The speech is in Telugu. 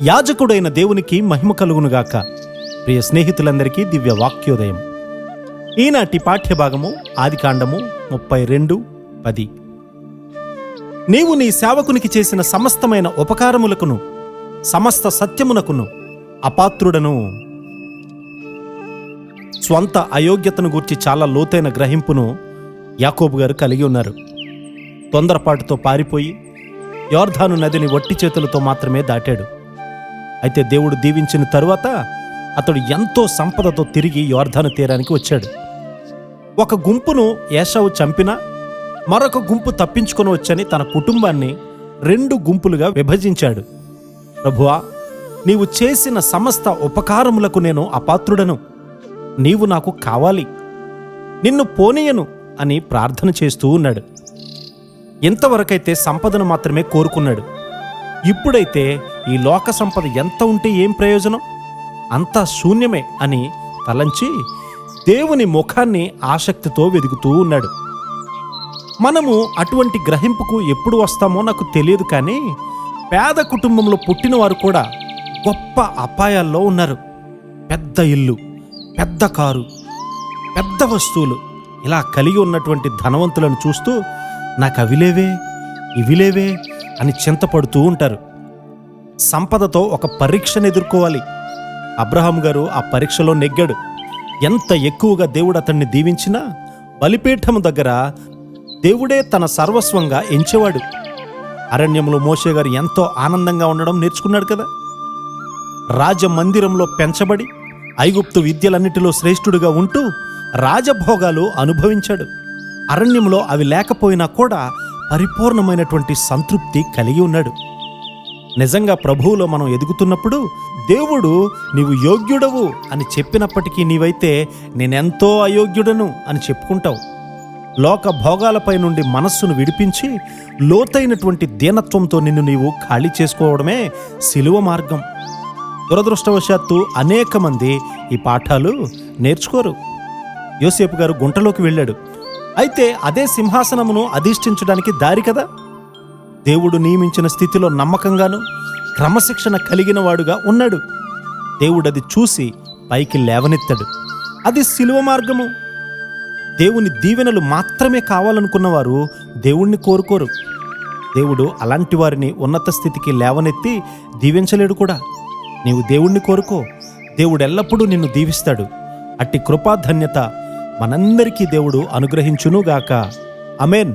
యాజకుడైన దేవునికి మహిమ కలుగునుగాక. ప్రియ స్నేహితులందరికీ దివ్య వాక్యోదయం. ఈనాటి పాఠ్యభాగము ఆదికాండము 32:10. నీవు నీ సేవకునికి చేసిన సమస్తమైన ఉపకారములకును సమస్త సత్యమునకును అపాత్రుడను. స్వంత అయోగ్యతను గూర్చి చాలా లోతైన గ్రహింపును యాకోబు గారు కలిగి ఉన్నారు. తొందరపాటుతో పారిపోయి యోర్దాను నదిని వట్టి చేతులతో మాత్రమే దాటాడు. అయితే దేవుడు దీవించిన తరువాత అతడు ఎంతో సంపదతో తిరిగి యోర్దాను తీరానికి వచ్చాడు. ఒక గుంపును ఏశావు చంపినా మరొక గుంపు తప్పించుకొని వచ్చని తన కుటుంబాన్ని 2 గుంపులుగా విభజించాడు. ప్రభువా, నీవు చేసిన సమస్త ఉపకారములకు నేను అపాత్రుడను, నీవు నాకు కావాలి, నిన్ను పోనీయను అని ప్రార్థన చేస్తూ ఉన్నాడు. ఇంతవరకైతే సంపదను మాత్రమే కోరుకున్నాడు. ఇప్పుడైతే ఈ లోక సంపద ఎంత ఉంటే ఏం ప్రయోజనం, అంతా శూన్యమే అని తలంచి దేవుని ముఖాన్ని ఆసక్తితో వెదుగుతూ ఉన్నాడు. మనము అటువంటి గ్రహింపుకు ఎప్పుడు వస్తామో నాకు తెలియదు, కానీ పేద కుటుంబంలో పుట్టిన వారు కూడా గొప్ప అపాయాల్లో ఉన్నారు. పెద్ద ఇల్లు, పెద్ద కారు, పెద్ద వస్తువులు ఇలా కలిగి ఉన్నటువంటి ధనవంతులను చూస్తూ నాకు అవిలేవే ఇవిలేవే అని చింతపడుతూ ఉంటారు. సంపదతో ఒక పరీక్షను ఎదుర్కోవాలి. అబ్రహాం గారు ఆ పరీక్షలో నెగ్గాడు. ఎంత ఎక్కువగా దేవుడు అతన్ని దీవించినా బలిపీఠం దగ్గర దేవుడే తన సర్వస్వంగా ఎంచేవాడు. అరణ్యంలో మోషే గారు ఎంతో ఆనందంగా ఉండడం నేర్చుకున్నాడు కదా. రాజమందిరంలో పెంచబడి ఐగుప్తు విద్యలన్నిటిలో శ్రేష్ఠుడిగా ఉంటూ రాజభోగాలు అనుభవించాడు. అరణ్యంలో అవి లేకపోయినా కూడా పరిపూర్ణమైనటువంటి సంతృప్తి కలిగి ఉన్నాడు. నిజంగా ప్రభువులో మనం ఎదుగుతున్నప్పుడు దేవుడు నీవు యోగ్యుడవు అని చెప్పినప్పటికీ నీవైతే నేనెంతో అయోగ్యుడను అని చెప్పుకుంటావు. లోక భోగాలపై నుండి మనస్సును విడిపించి లోతైనటువంటి దీనత్వంతో నిన్ను నీవు ఖాళీ చేసుకోవడమే సిలువ మార్గం. దురదృష్టవశాత్తు అనేక మంది ఈ పాఠాలు నేర్చుకోరు. యోసేపు గారు గుంటలోకి వెళ్ళాడు. అయితే అదే సింహాసనమును అధిష్ఠించడానికి దారి కదా. దేవుడు నియమించిన స్థితిలో నమ్మకంగాను క్రమశిక్షణ కలిగిన వాడుగా ఉన్నాడు. దేవుడది చూసి పైకి లేవనెత్తాడు. అది సిలువ మార్గము. దేవుని దీవెనలు మాత్రమే కావాలనుకున్నవారు దేవుణ్ణి కోరుకోరు. దేవుడు అలాంటి వారిని ఉన్నత స్థితికి లేవనెత్తి దీవించలేడు కూడా. నీవు దేవుణ్ణి కోరుకో, దేవుడు ఎల్లప్పుడూ నిన్ను దీవిస్తాడు. అట్టి కృపాధన్యత మనందరికీ దేవుడు అనుగ్రహించునుగాక. ఆమేన్.